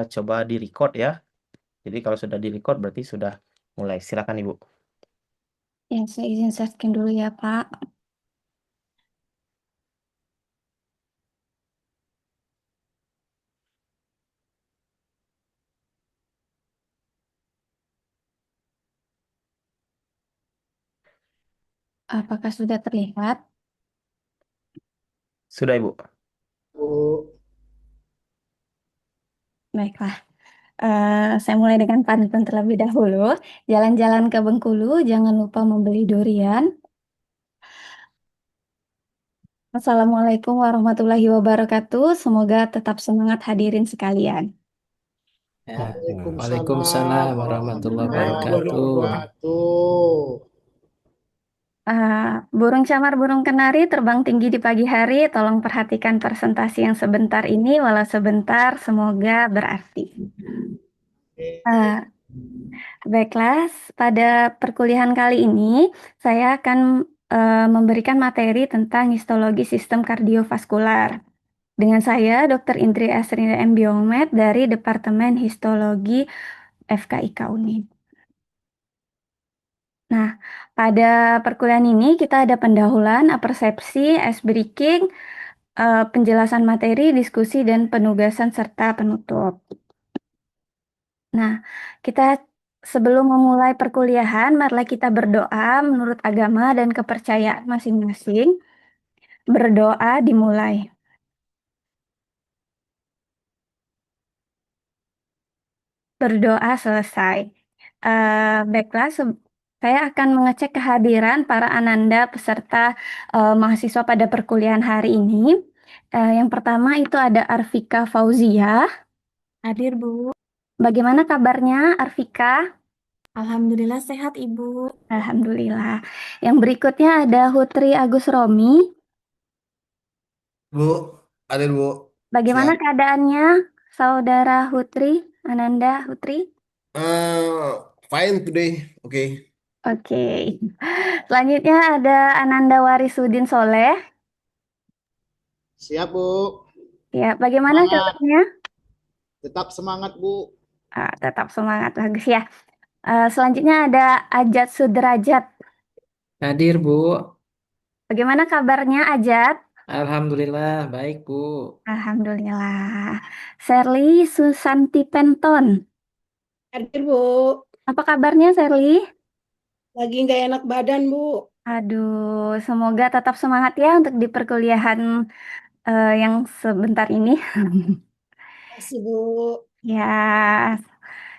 coba di record ya. Jadi kalau sudah di record berarti sudah mulai. Silakan Ibu. Ya, saya izin share dulu ya, Pak. Apakah sudah terlihat? Sudah Ibu. Bu, Baiklah. Saya mulai dengan pantun terlebih dahulu. Jalan-jalan ke Bengkulu, jangan lupa membeli durian. Assalamualaikum warahmatullahi wabarakatuh. Semoga tetap semangat hadirin sekalian. Ya. Waalaikumsalam Waalaikumsalam warahmatullahi warahmatullahi wabarakatuh. wabarakatuh. Burung camar, burung kenari terbang tinggi di pagi hari. Tolong perhatikan presentasi yang sebentar ini, walau sebentar, semoga berarti. Ah, Baiklah, pada perkuliahan kali ini saya akan memberikan materi tentang histologi sistem kardiovaskular. Dengan saya, Dr. Indri Asrina M. Biomed dari Departemen Histologi FKIK UNIN. Nah, pada perkuliahan ini kita ada pendahuluan, apersepsi, ice breaking, penjelasan materi, diskusi, dan penugasan serta penutup. Nah, kita sebelum memulai perkuliahan, marilah kita berdoa menurut agama dan kepercayaan masing-masing. Berdoa dimulai. Berdoa selesai. Baiklah, saya akan mengecek kehadiran para ananda peserta mahasiswa pada perkuliahan hari ini. Yang pertama itu ada Arvika Fauzia. Hadir, Bu. Bagaimana kabarnya, Arvika? Alhamdulillah sehat, Ibu. Alhamdulillah. Yang berikutnya ada Hutri Agus Romi. Bu, ada Bu. Bagaimana Siap. keadaannya, Saudara Hutri, Ananda Hutri? Fine today. Oke. Oke. Selanjutnya ada Ananda Warisudin Soleh. Siap, Bu. Ya, bagaimana Semangat. kabarnya? Tetap semangat, Bu. Tetap semangat, bagus ya. Selanjutnya ada Ajat Sudrajat. Hadir, Bu. Bagaimana kabarnya, Ajat? Alhamdulillah, baik, Bu. Alhamdulillah. Sherly Susanti Penton. Hadir, Bu. Apa kabarnya, Sherly? Lagi nggak enak badan, Bu. Aduh, semoga tetap semangat ya untuk di perkuliahan yang sebentar ini. Kasih, Bu. Ya,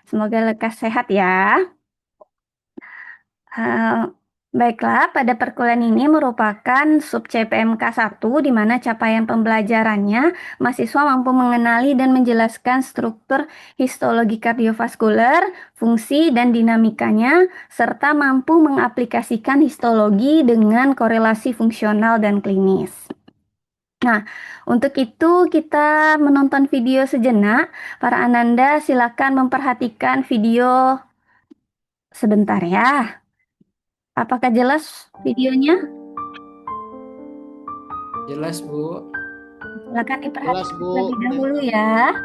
semoga lekas sehat ya. Eh, Baiklah, pada perkuliahan ini merupakan sub CPMK 1 di mana capaian pembelajarannya mahasiswa mampu mengenali dan menjelaskan struktur histologi kardiovaskuler, fungsi dan dinamikanya, serta mampu mengaplikasikan histologi dengan korelasi fungsional dan klinis. Nah, untuk itu kita menonton video sejenak. Para Ananda silakan memperhatikan video sebentar ya. Apakah jelas videonya? Jelas, Bu. Silakan Jelas, diperhatikan Bu. terlebih dahulu ya.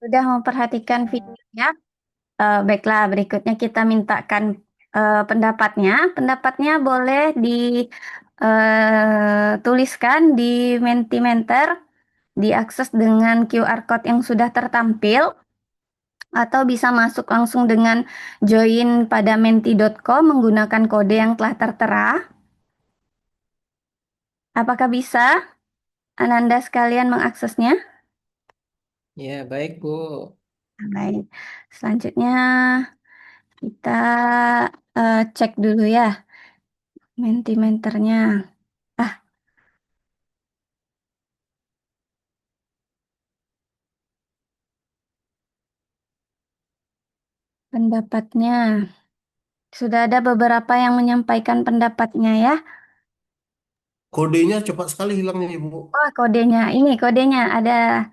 Sudah memperhatikan videonya? Baiklah, berikutnya kita mintakan pendapatnya. Pendapatnya boleh tuliskan di Mentimeter, diakses dengan QR code yang sudah tertampil, atau bisa masuk langsung dengan join pada menti.com menggunakan kode yang telah tertera. Apakah bisa Ananda sekalian mengaksesnya? Ya, baik, Bu. Baik, selanjutnya kita cek dulu ya Mentimeternya. Ah, pendapatnya. Sudah ada beberapa yang menyampaikan pendapatnya ya. Kodenya cepat sekali hilangnya, Ibu. Wah, kodenya. Ini kodenya ada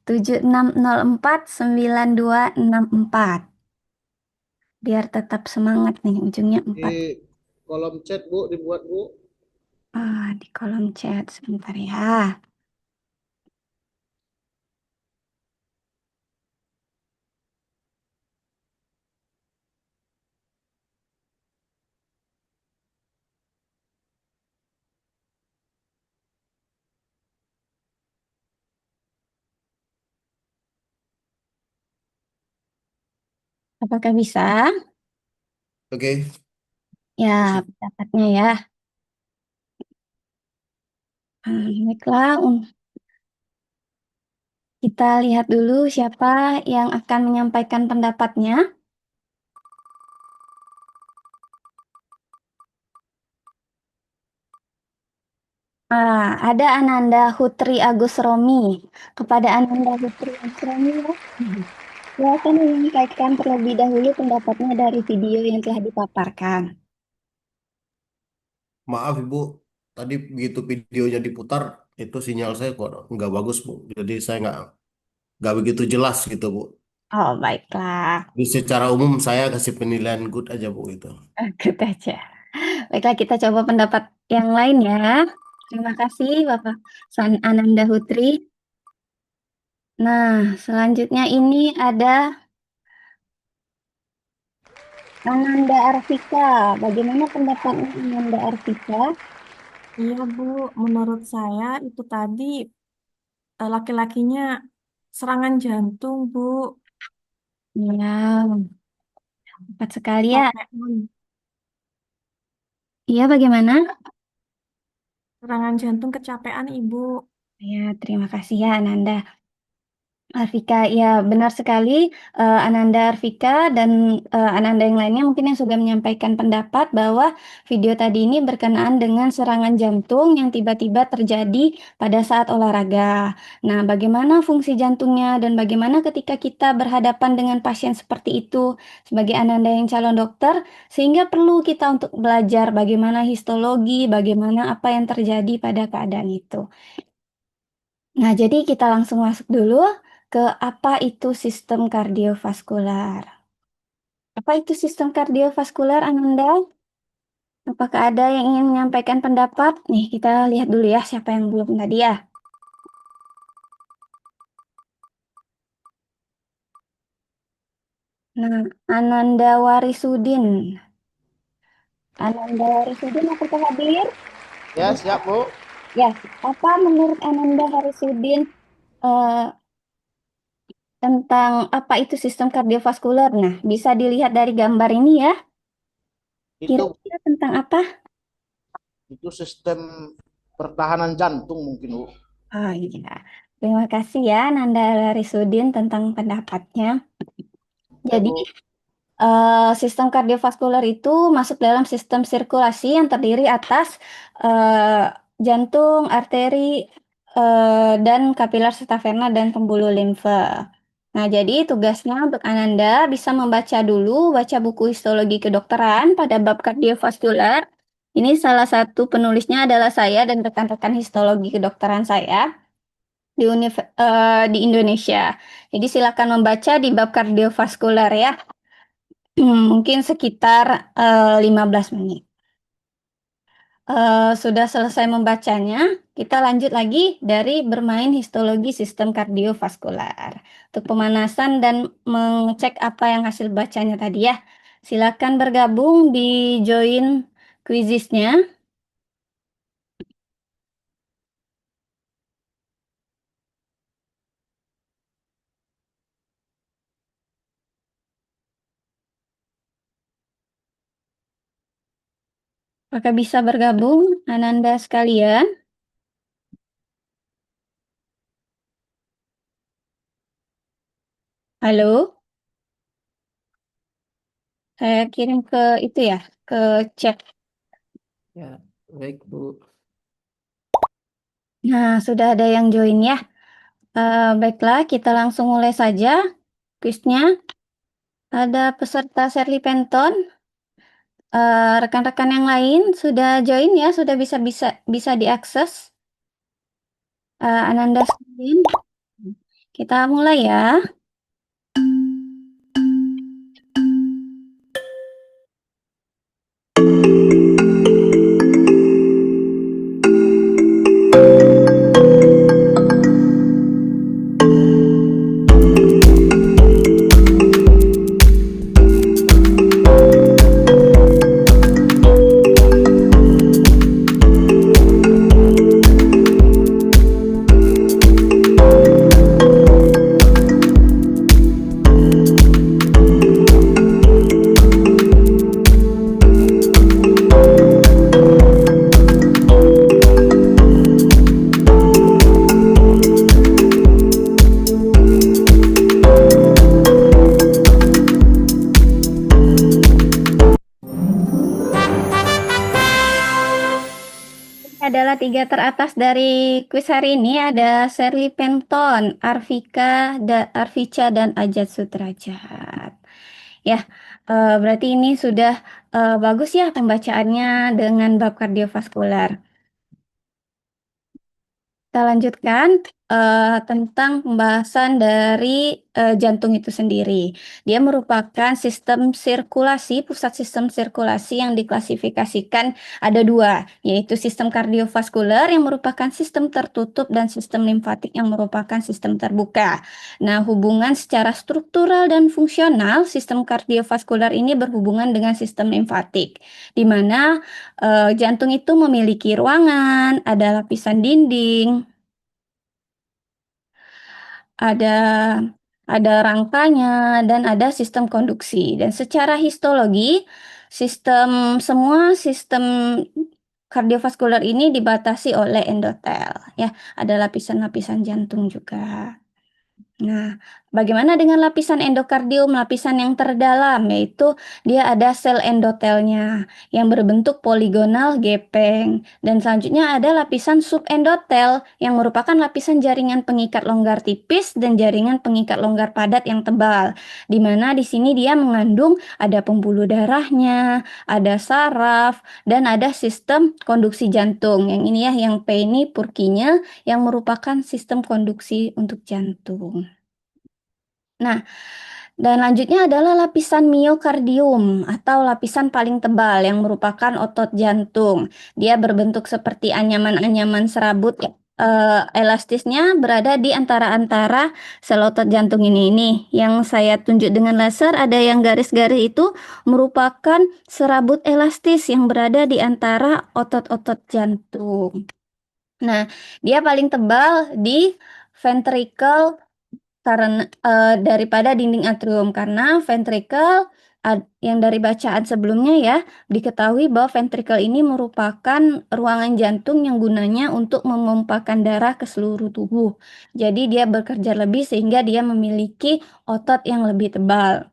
76049264. Biar tetap semangat nih, ujungnya 4. Di kolom chat, Bu, dibuat, Bu. Di kolom chat sebentar ya. Apakah bisa? Oke. Ya, pendapatnya ya. Baiklah, kita lihat dulu siapa yang akan menyampaikan pendapatnya. Ada Ananda Hutri Agus Romi. Kepada Ananda Hutri Agus Romi ya. Silakan menyampaikan terlebih dahulu pendapatnya dari video yang telah dipaparkan. Maaf, Ibu. Tadi begitu videonya diputar, itu sinyal saya kok nggak bagus, Bu. Jadi saya nggak begitu jelas gitu, Bu. Oh, baiklah. Jadi secara umum saya kasih penilaian good aja, Bu, gitu. Good aja. Baiklah, kita coba pendapat yang lain ya. Terima kasih, Bapak San Ananda Hutri. Nah, selanjutnya ini ada Ananda Arvika. Bagaimana pendapatnya Ananda Arvika? Iya, Bu. Menurut saya itu tadi laki-lakinya serangan jantung, Bu. Ya, tepat sekali ya. Capean. Iya, bagaimana? Serangan jantung kecapean, Ibu. Ya, terima kasih ya Ananda. Arvika, ya benar sekali. Ananda Arvika dan Ananda yang lainnya mungkin yang sudah menyampaikan pendapat bahwa video tadi ini berkenaan dengan serangan jantung yang tiba-tiba terjadi pada saat olahraga. Nah, bagaimana fungsi jantungnya dan bagaimana ketika kita berhadapan dengan pasien seperti itu sebagai Ananda yang calon dokter, sehingga perlu kita untuk belajar bagaimana histologi, bagaimana apa yang terjadi pada keadaan itu. Nah, jadi kita langsung masuk dulu ke apa itu sistem kardiovaskular. Apa itu sistem kardiovaskular, Ananda? Apakah ada yang ingin menyampaikan pendapat? Nih, kita lihat dulu ya siapa yang belum tadi ya. Nah, Ananda Warisudin. Ananda Warisudin, apakah hadir? Ya, siap, Bu. Ya, apa menurut Ananda Warisudin eh, tentang apa itu sistem kardiovaskular? Nah, bisa dilihat dari gambar ini ya. Itu Kira-kira tentang apa? itu sistem pertahanan jantung mungkin, Bu. Oh iya, terima kasih ya Nanda Larisudin tentang pendapatnya. Ya, Jadi, Bu. sistem kardiovaskular itu masuk dalam sistem sirkulasi yang terdiri atas eh, jantung, arteri, dan kapiler serta vena dan pembuluh limfe. Nah, jadi tugasnya untuk Ananda bisa membaca dulu, baca buku histologi kedokteran pada bab kardiovaskular. Ini salah satu penulisnya adalah saya dan rekan-rekan histologi kedokteran saya di Indonesia. Jadi silakan membaca di bab kardiovaskular ya. Mungkin sekitar 15 menit. Sudah selesai membacanya, kita lanjut lagi dari bermain histologi sistem kardiovaskular. Untuk pemanasan dan mengecek apa yang hasil bacanya tadi ya. Silakan bergabung di join quizisnya. Apakah bisa bergabung, Ananda sekalian? Halo, saya kirim ke itu ya, ke chat. Ya, baik Bu. Nah, sudah ada yang join ya. Baiklah, kita langsung mulai saja kuisnya. Ada peserta Shirley Penton. Rekan-rekan yang lain sudah join ya, sudah bisa bisa bisa diakses. Ananda sekalian, kita mulai ya. Adalah tiga teratas dari kuis hari ini ada Shirley Penton, Arvica dan Ajat Sudrajat. Ya, berarti ini sudah bagus ya pembacaannya dengan bab kardiovaskular. Kita lanjutkan tentang pembahasan dari jantung itu sendiri. Dia merupakan sistem sirkulasi, pusat sistem sirkulasi yang diklasifikasikan ada dua, yaitu sistem kardiovaskuler yang merupakan sistem tertutup dan sistem limfatik yang merupakan sistem terbuka. Nah, hubungan secara struktural dan fungsional sistem kardiovaskuler ini berhubungan dengan sistem limfatik, di mana jantung itu memiliki ruangan, ada lapisan dinding, ada rangkanya dan ada sistem konduksi. Dan secara histologi, semua sistem kardiovaskuler ini dibatasi oleh endotel, ya. Ada lapisan-lapisan jantung juga. Nah, bagaimana dengan lapisan endokardium, lapisan yang terdalam, yaitu dia ada sel endotelnya yang berbentuk poligonal gepeng. Dan selanjutnya ada lapisan subendotel yang merupakan lapisan jaringan pengikat longgar tipis dan jaringan pengikat longgar padat yang tebal. Di mana di sini dia mengandung ada pembuluh darahnya, ada saraf, dan ada sistem konduksi jantung. Yang ini ya, yang P ini Purkinje yang merupakan sistem konduksi untuk jantung. Nah, dan lanjutnya adalah lapisan miokardium atau lapisan paling tebal yang merupakan otot jantung. Dia berbentuk seperti anyaman-anyaman serabut ya. Elastisnya berada di antara-antara sel otot jantung ini. Nih, yang saya tunjuk dengan laser ada yang garis-garis itu merupakan serabut elastis yang berada di antara otot-otot jantung. Nah, dia paling tebal di ventricle karena daripada dinding atrium, karena ventricle yang dari bacaan sebelumnya ya diketahui bahwa ventricle ini merupakan ruangan jantung yang gunanya untuk memompakan darah ke seluruh tubuh. Jadi dia bekerja lebih sehingga dia memiliki otot yang lebih tebal.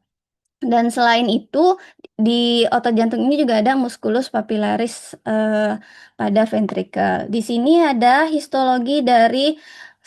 Dan selain itu, di otot jantung ini juga ada musculus papillaris pada ventricle. Di sini ada histologi dari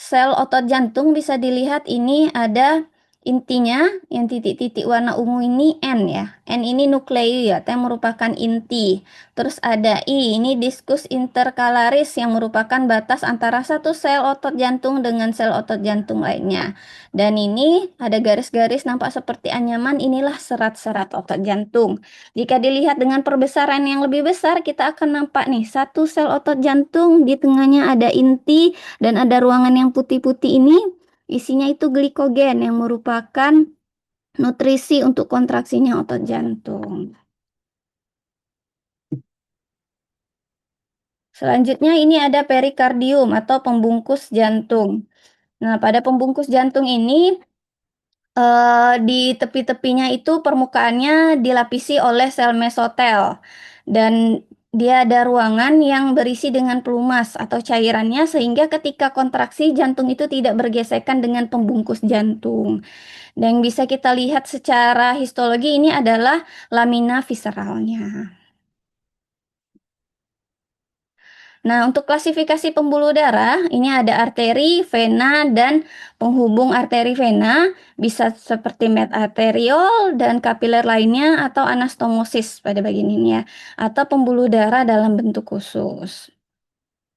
sel otot jantung, bisa dilihat ini ada intinya, yang titik-titik warna ungu ini N ya. N ini nuklei ya, yang merupakan inti. Terus ada I, ini diskus intercalaris yang merupakan batas antara satu sel otot jantung dengan sel otot jantung lainnya. Dan ini ada garis-garis nampak seperti anyaman, inilah serat-serat otot jantung. Jika dilihat dengan perbesaran yang lebih besar, kita akan nampak nih satu sel otot jantung, di tengahnya ada inti dan ada ruangan yang putih-putih ini. Isinya itu glikogen yang merupakan nutrisi untuk kontraksinya otot jantung. Selanjutnya ini ada perikardium atau pembungkus jantung. Nah, pada pembungkus jantung ini di tepi-tepinya itu permukaannya dilapisi oleh sel mesotel. Dan Dia ada ruangan yang berisi dengan pelumas atau cairannya sehingga ketika kontraksi jantung itu tidak bergesekan dengan pembungkus jantung. Dan yang bisa kita lihat secara histologi ini adalah lamina visceralnya. Nah, untuk klasifikasi pembuluh darah, ini ada arteri, vena, dan penghubung arteri vena, bisa seperti metarteriol dan kapiler lainnya, atau anastomosis pada bagian ini ya, atau pembuluh darah dalam bentuk khusus.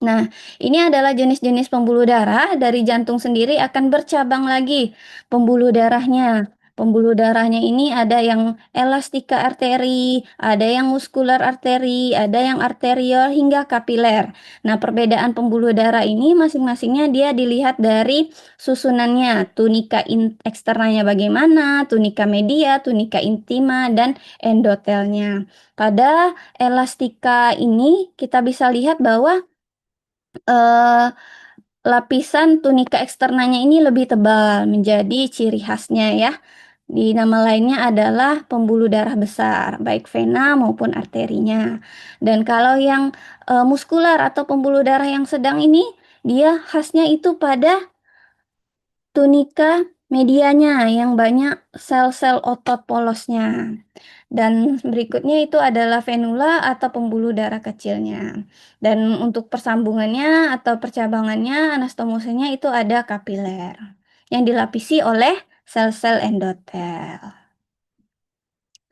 Nah, ini adalah jenis-jenis pembuluh darah. Dari jantung sendiri akan bercabang lagi pembuluh darahnya. Pembuluh darahnya ini ada yang elastika arteri, ada yang muskular arteri, ada yang arteriol hingga kapiler. Nah, perbedaan pembuluh darah ini masing-masingnya dia dilihat dari susunannya, tunika eksternalnya bagaimana, tunika media, tunika intima, dan endotelnya. Pada elastika ini kita bisa lihat bahwa eh, lapisan tunika eksternanya ini lebih tebal menjadi ciri khasnya ya. Di nama lainnya adalah pembuluh darah besar, baik vena maupun arterinya. Dan kalau yang muskular atau pembuluh darah yang sedang ini, dia khasnya itu pada tunika medianya yang banyak sel-sel otot polosnya. Dan berikutnya itu adalah venula atau pembuluh darah kecilnya. Dan untuk persambungannya atau percabangannya, anastomosisnya itu ada kapiler yang dilapisi oleh sel-sel endotel.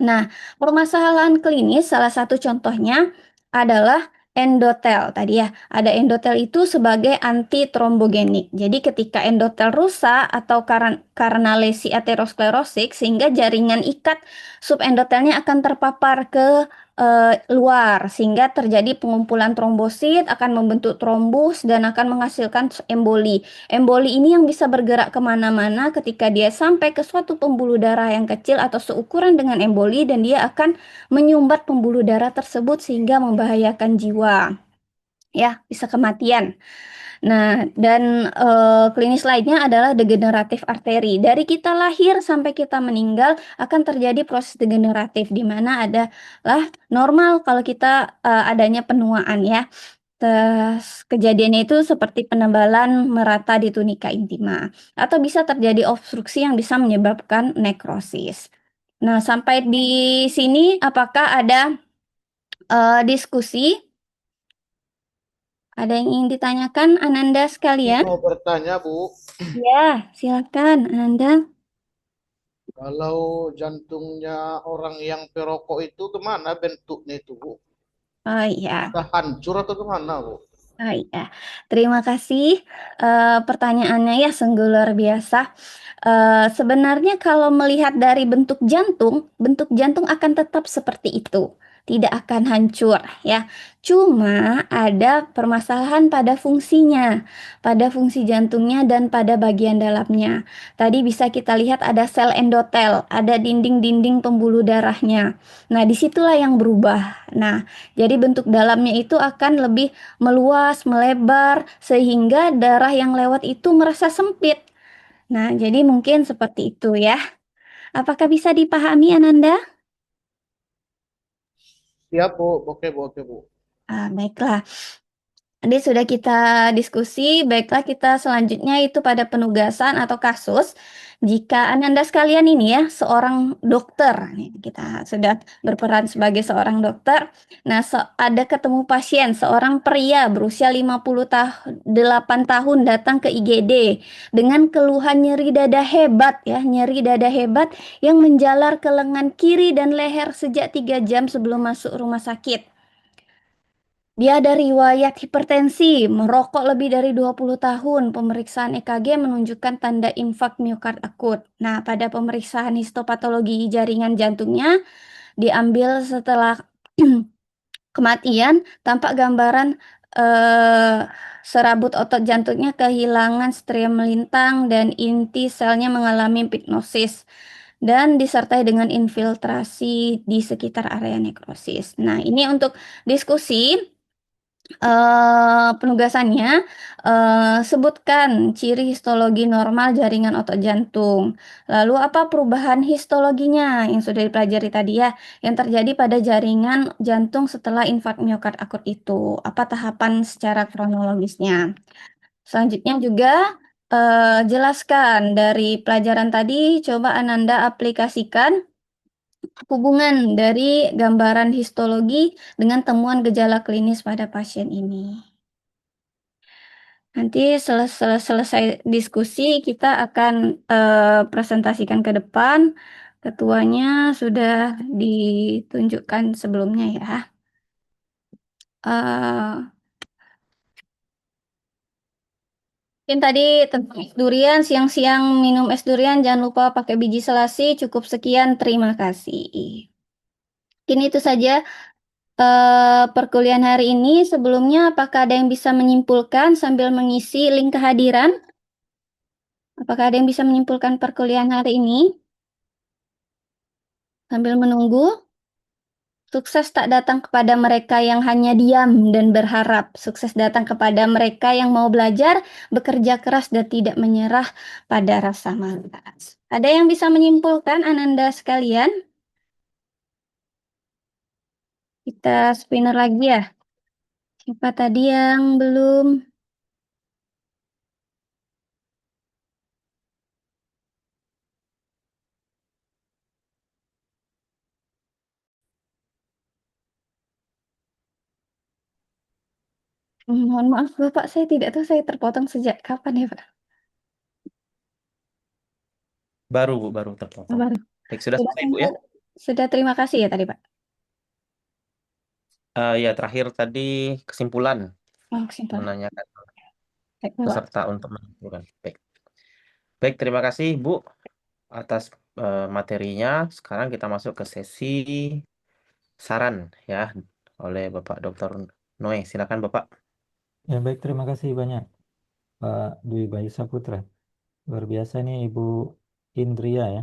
Nah, permasalahan klinis salah satu contohnya adalah endotel. Tadi ya, ada endotel itu sebagai antitrombogenik. Jadi ketika endotel rusak atau karena lesi aterosklerosik sehingga jaringan ikat subendotelnya akan terpapar ke luar sehingga terjadi pengumpulan trombosit, akan membentuk trombus dan akan menghasilkan emboli. Emboli ini yang bisa bergerak kemana-mana ketika dia sampai ke suatu pembuluh darah yang kecil atau seukuran dengan emboli dan dia akan menyumbat pembuluh darah tersebut sehingga membahayakan jiwa. Ya, bisa kematian. Nah, dan klinis lainnya adalah degeneratif arteri. Dari kita lahir sampai kita meninggal akan terjadi proses degeneratif di mana adalah normal kalau kita adanya penuaan ya. Terus kejadiannya itu seperti penebalan merata di tunika intima atau bisa terjadi obstruksi yang bisa menyebabkan nekrosis. Nah, sampai di sini apakah ada diskusi? Ada yang ingin ditanyakan Ananda sekalian? Mau bertanya, Bu, Ya, silakan Ananda. kalau jantungnya orang yang perokok itu kemana bentuknya itu, Bu? Oh iya. Sudah hancur atau kemana, Bu? Oh iya, terima kasih pertanyaannya ya sungguh luar biasa. Sebenarnya kalau melihat dari bentuk jantung akan tetap seperti itu, tidak akan hancur ya. Cuma ada permasalahan pada fungsi jantungnya dan pada bagian dalamnya. Tadi bisa kita lihat ada sel endotel, ada dinding-dinding pembuluh darahnya. Nah, disitulah yang berubah. Nah, jadi bentuk dalamnya itu akan lebih meluas, melebar, sehingga darah yang lewat itu merasa sempit. Nah, jadi mungkin seperti itu ya. Apakah bisa dipahami, Ananda? Siap, Bu. Oke, Bu. Oke, Bu. Baiklah. Tadi sudah kita diskusi, baiklah kita selanjutnya itu pada penugasan atau kasus. Jika Ananda sekalian ini ya, seorang dokter, nih, kita sudah berperan sebagai seorang dokter. Nah, ada ketemu pasien, seorang pria berusia 58 tahun datang ke IGD dengan keluhan nyeri dada hebat ya, nyeri dada hebat yang menjalar ke lengan kiri dan leher sejak 3 jam sebelum masuk rumah sakit. Dia ada riwayat hipertensi, merokok lebih dari 20 tahun. Pemeriksaan EKG menunjukkan tanda infak miokard akut. Nah, pada pemeriksaan histopatologi jaringan jantungnya diambil setelah kematian, tampak gambaran serabut otot jantungnya kehilangan stria melintang dan inti selnya mengalami hipnosis dan disertai dengan infiltrasi di sekitar area nekrosis. Nah, ini untuk diskusi. Penugasannya, sebutkan ciri histologi normal jaringan otot jantung. Lalu apa perubahan histologinya yang sudah dipelajari tadi ya, yang terjadi pada jaringan jantung setelah infark miokard akut itu. Apa tahapan secara kronologisnya? Selanjutnya juga jelaskan dari pelajaran tadi, coba Ananda aplikasikan hubungan dari gambaran histologi dengan temuan gejala klinis pada pasien ini. Nanti selesai diskusi, kita akan presentasikan ke depan. Ketuanya sudah ditunjukkan sebelumnya ya. Eh, Mungkin tadi tentang es durian, siang-siang minum es durian, jangan lupa pakai biji selasi. Cukup sekian, terima kasih. Mungkin itu saja perkuliahan hari ini. Sebelumnya, apakah ada yang bisa menyimpulkan sambil mengisi link kehadiran? Apakah ada yang bisa menyimpulkan perkuliahan hari ini? Sambil menunggu, sukses tak datang kepada mereka yang hanya diam dan berharap. Sukses datang kepada mereka yang mau belajar, bekerja keras, dan tidak menyerah pada rasa malas. Ada yang bisa menyimpulkan, Ananda sekalian? Kita spinner lagi ya. Siapa tadi yang belum? Mohon maaf, Bapak, saya tidak tahu saya terpotong sejak kapan ya, Pak? Baru Oh, terpotong. baru. Baik, sudah Sudah, selesai Bu ya. sudah terima kasih ya tadi, Pak. Ya, terakhir tadi kesimpulan Oh, kesimpulan. menanyakan Baik, Bapak. peserta untuk menentukan. Baik. Baik, terima kasih Bu atas materinya. Sekarang kita masuk ke sesi saran ya oleh Bapak Dr. Noe. Silakan Bapak. Ya baik, terima kasih banyak Pak Dwi Bayu Saputra. Luar biasa nih Ibu Indria ya. Ya,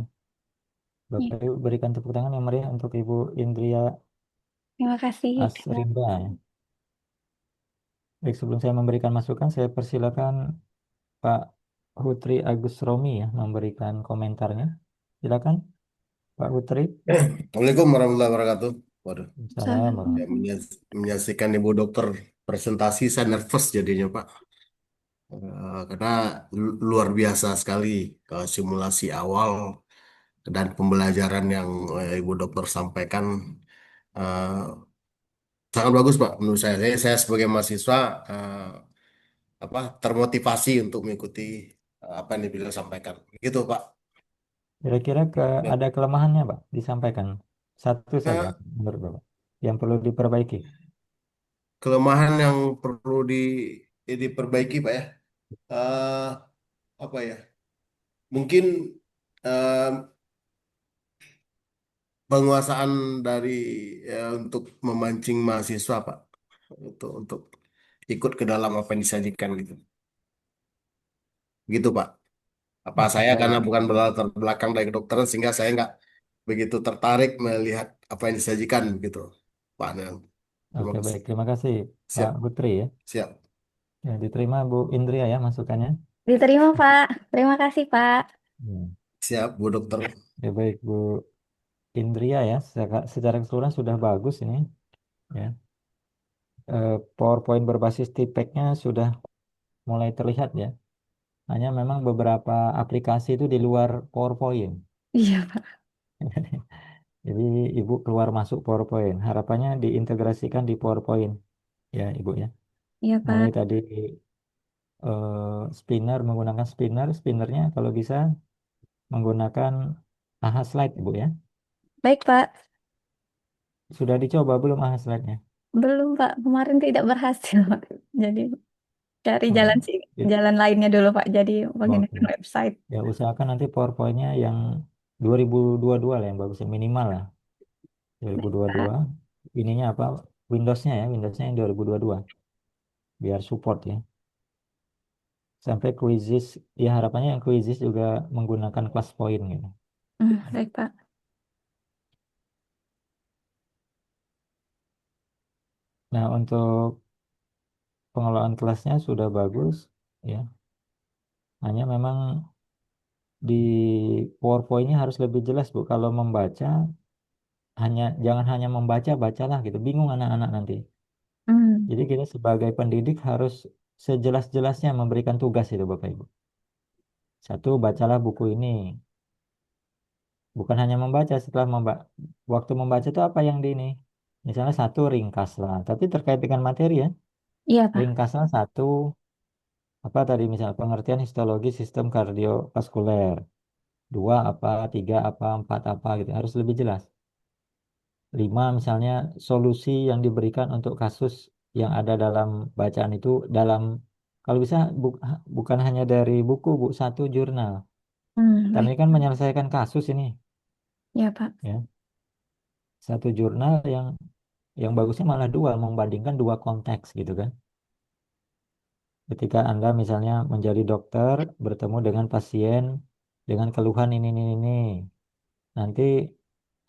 Bapak Ibu berikan tepuk tangan yang meriah untuk Ibu Indria terima kasih. Asrinda ya. Baik, sebelum saya memberikan masukan, saya persilakan Pak Hutri Agus Romi ya memberikan komentarnya. Silakan Pak Hutri. Assalamualaikum warahmatullahi wabarakatuh. Waduh, Salam. ya menyaksikan Ibu Dokter presentasi saya nervous jadinya Pak. Karena luar biasa sekali simulasi awal dan pembelajaran yang Ibu Dokter sampaikan eh, sangat bagus Pak menurut saya. Saya sebagai mahasiswa termotivasi untuk mengikuti apa yang beliau sampaikan. Gitu Pak. Kira-kira Ya. ada kelemahannya Pak disampaikan. Satu saja Eh, menurut Bapak yang perlu diperbaiki. Kelemahan yang perlu diperbaiki Pak ya. Eh, Apa ya? Mungkin eh, penguasaan dari untuk memancing mahasiswa Pak untuk ikut ke dalam apa yang disajikan gitu. Gitu Pak. Apa Oke, saya karena baik. bukan berlatar belakang dari kedokteran sehingga saya nggak begitu tertarik melihat apa yang disajikan gitu. Pak Nel. Terima Oke, kasih. baik. Terima kasih Pak Siap, Putri ya. siap. Ya, diterima Bu Indria ya masukannya. Diterima, Pak. Terima kasih, Pak. Ya, Siap Bu Dokter. ya baik Bu Indria ya. Secara keseluruhan sudah bagus ini. Ya. PowerPoint berbasis tipeknya sudah mulai terlihat ya. Hanya memang beberapa aplikasi itu di luar PowerPoint. Iya, Pak. Jadi Ibu keluar masuk PowerPoint. Harapannya diintegrasikan di PowerPoint ya Ibu ya. Iya, Mulai Pak. tadi menggunakan spinnernya kalau bisa menggunakan AHA Slide Ibu ya. Baik, Pak. Sudah dicoba belum AHA Slide-nya? Belum, Pak. Kemarin tidak berhasil, Pak. Jadi cari Oh, jalan sih, it- jalan lainnya dulu, Pak. Jadi Oke. menggunakan website. Ya usahakan nanti PowerPoint-nya yang 2022 lah yang bagusnya minimal lah. Baik, Pak. 2022. Ininya apa? Windows-nya ya, Windows-nya yang 2022 biar support ya. Sampai quizzes, ya harapannya yang quizzes juga menggunakan class point gitu. Baik, Pak. Nah, untuk pengelolaan kelasnya sudah bagus, ya. Hanya memang di PowerPoint-nya harus lebih jelas, Bu. Kalau membaca, jangan hanya membaca, bacalah gitu. Bingung anak-anak nanti. Hmm. Jadi kita sebagai pendidik harus sejelas-jelasnya memberikan tugas itu, Bapak Ibu. Satu, bacalah buku ini. Bukan hanya membaca, waktu membaca itu apa yang di ini? Misalnya satu, ringkaslah. Tapi terkait dengan materi ya. Iya, Pak. Ringkaslah satu, apa tadi misalnya pengertian histologi sistem kardiovaskuler. Dua apa, tiga apa, empat apa gitu. Harus lebih jelas. Lima misalnya solusi yang diberikan untuk kasus yang ada dalam bacaan itu kalau bisa bukan hanya dari buku, Bu, satu jurnal. Karena Baik. ini kan menyelesaikan kasus ini, Ya, Pak. ya. Satu jurnal yang bagusnya malah dua, membandingkan dua konteks gitu kan. Ketika Anda misalnya menjadi dokter, bertemu dengan pasien dengan keluhan ini. Nanti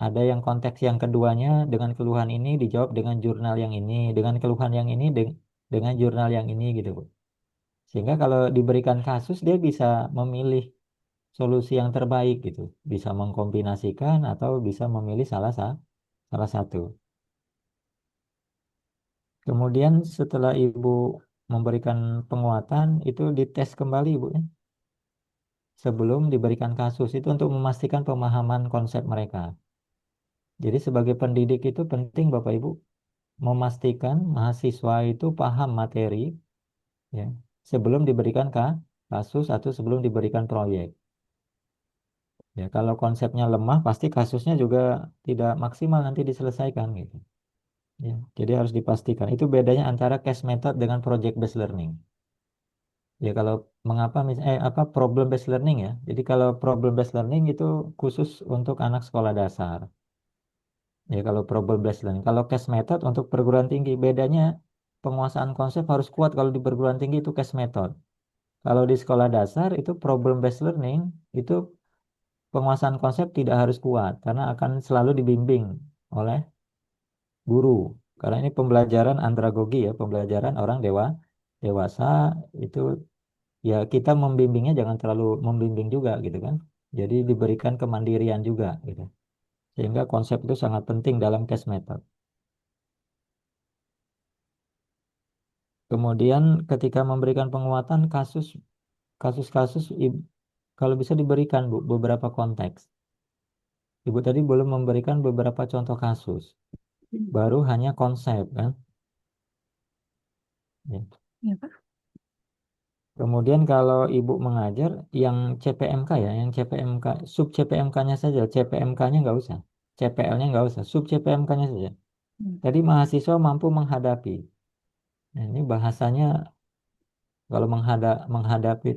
ada yang konteks yang keduanya dengan keluhan ini dijawab dengan jurnal yang ini, dengan keluhan yang ini dengan jurnal yang ini gitu, Bu. Sehingga kalau diberikan kasus dia bisa memilih solusi yang terbaik gitu, bisa mengkombinasikan atau bisa memilih salah satu. Kemudian setelah Ibu memberikan penguatan itu dites kembali, Bu, ya, sebelum diberikan kasus itu untuk memastikan pemahaman konsep mereka. Jadi sebagai pendidik itu penting Bapak Ibu memastikan mahasiswa itu paham materi, ya, sebelum diberikan kasus atau sebelum diberikan proyek. Ya, kalau konsepnya lemah pasti kasusnya juga tidak maksimal nanti diselesaikan gitu. Ya, jadi harus dipastikan. Itu bedanya antara case method dengan project based learning. Ya kalau mengapa apa problem based learning ya. Jadi kalau problem based learning itu khusus untuk anak sekolah dasar. Ya kalau problem based learning. Kalau case method untuk perguruan tinggi bedanya penguasaan konsep harus kuat kalau di perguruan tinggi itu case method. Kalau di sekolah dasar itu problem based learning itu penguasaan konsep tidak harus kuat karena akan selalu dibimbing oleh guru. Karena ini pembelajaran andragogi ya, pembelajaran orang dewasa itu ya kita membimbingnya jangan terlalu membimbing juga gitu kan. Jadi diberikan kemandirian juga gitu. Sehingga konsep itu sangat penting dalam case method. Kemudian ketika memberikan penguatan kasus-kasus kalau bisa diberikan Bu beberapa konteks. Ibu tadi belum memberikan beberapa contoh kasus, baru hanya konsep kan. Ya. Ya, Pak. Kemudian kalau ibu mengajar yang CPMK ya, yang CPMK, sub CPMK-nya saja, CPMK-nya nggak usah, CPL-nya nggak usah, sub CPMK-nya saja. Tadi mahasiswa mampu menghadapi. Nah, ini bahasanya kalau menghadapi,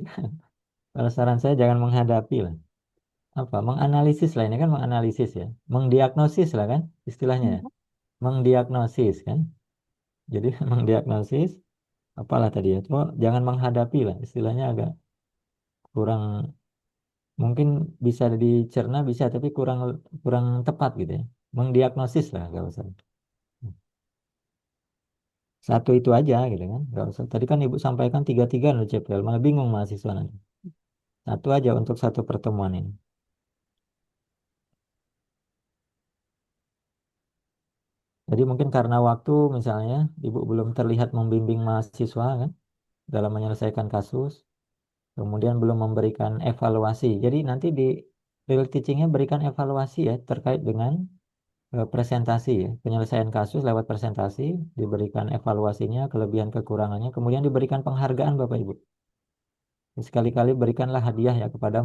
kalau saran saya jangan menghadapi lah. Apa? Menganalisis lah ini kan menganalisis ya, mendiagnosis lah kan istilahnya ya, mendiagnosis kan. Jadi mendiagnosis apalah tadi ya, cuma jangan menghadapi lah istilahnya agak kurang mungkin bisa dicerna bisa tapi kurang kurang tepat gitu ya. Mendiagnosis lah nggak usah. Satu itu aja gitu kan. Nggak usah. Tadi kan Ibu sampaikan tiga-tiga loh CPL. Malah bingung mahasiswa nanti. Satu aja untuk satu pertemuan ini. Jadi mungkin karena waktu misalnya Ibu belum terlihat membimbing mahasiswa kan dalam menyelesaikan kasus. Kemudian belum memberikan evaluasi. Jadi nanti di real teachingnya berikan evaluasi ya terkait dengan presentasi ya, penyelesaian kasus lewat presentasi, diberikan evaluasinya, kelebihan kekurangannya, kemudian diberikan penghargaan Bapak Ibu. Sekali-kali berikanlah hadiah ya kepada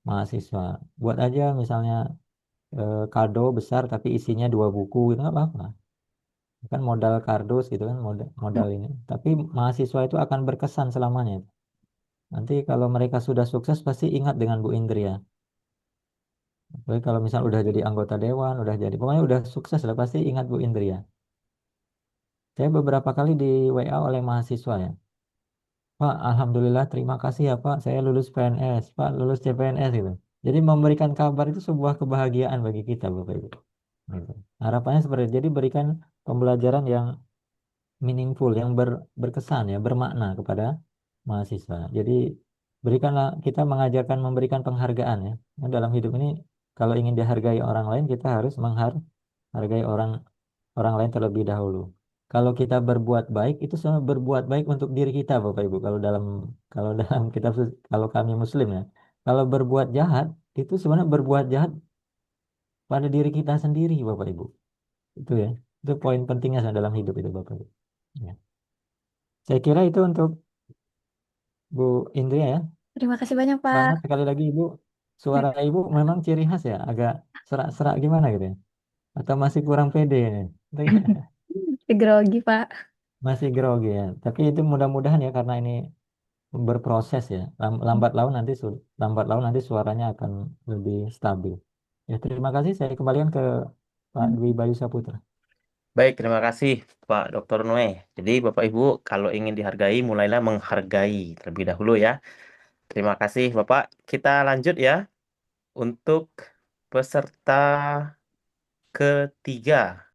mahasiswa. Buat aja misalnya kado besar tapi isinya dua buku itu nggak apa-apa. Kan modal kardus gitu kan modal ini. Tapi mahasiswa itu akan berkesan selamanya. Nanti kalau mereka sudah sukses pasti ingat dengan Bu Indria. Apalagi kalau misal udah jadi anggota dewan, udah jadi pokoknya udah sukses lah pasti ingat Bu Indria. Saya beberapa kali di WA oleh mahasiswa ya. Pak, Alhamdulillah terima kasih ya Pak, saya lulus PNS, Pak lulus CPNS gitu. Jadi memberikan kabar itu sebuah kebahagiaan bagi kita Bapak Ibu. Gitu. Harapannya seperti itu. Jadi berikan pembelajaran yang meaningful, yang berkesan ya, bermakna kepada mahasiswa. Jadi berikanlah, kita mengajarkan memberikan penghargaan ya. Nah, dalam hidup ini kalau ingin dihargai orang lain, kita harus menghargai orang orang lain terlebih dahulu. Kalau kita berbuat baik itu sebenarnya berbuat baik untuk diri kita, Bapak Ibu. Kalau dalam kitab kalau kami Muslim ya, kalau berbuat jahat itu sebenarnya berbuat jahat pada diri kita sendiri, Bapak Ibu. Itu ya. Itu poin pentingnya dalam hidup itu, Bapak Ibu. Ya. Saya kira itu untuk Bu Indria ya. Terima kasih banyak, Pak. Selamat sekali lagi Ibu. Suara Ibu memang ciri khas ya, agak serak-serak gimana gitu ya. Atau masih kurang pede nih. Grogi, Pak. Masih grogi ya. Tapi itu mudah-mudahan ya, karena ini berproses ya. Lambat laun nanti suaranya akan lebih stabil. Ya, terima kasih. Saya kembalikan ke Pak Dwi Bayu Saputra. Baik, terima kasih Pak Dr. Noe. Jadi Bapak Ibu, kalau ingin dihargai, mulailah menghargai terlebih dahulu ya. Terima kasih Bapak. Kita lanjut ya untuk peserta ketiga.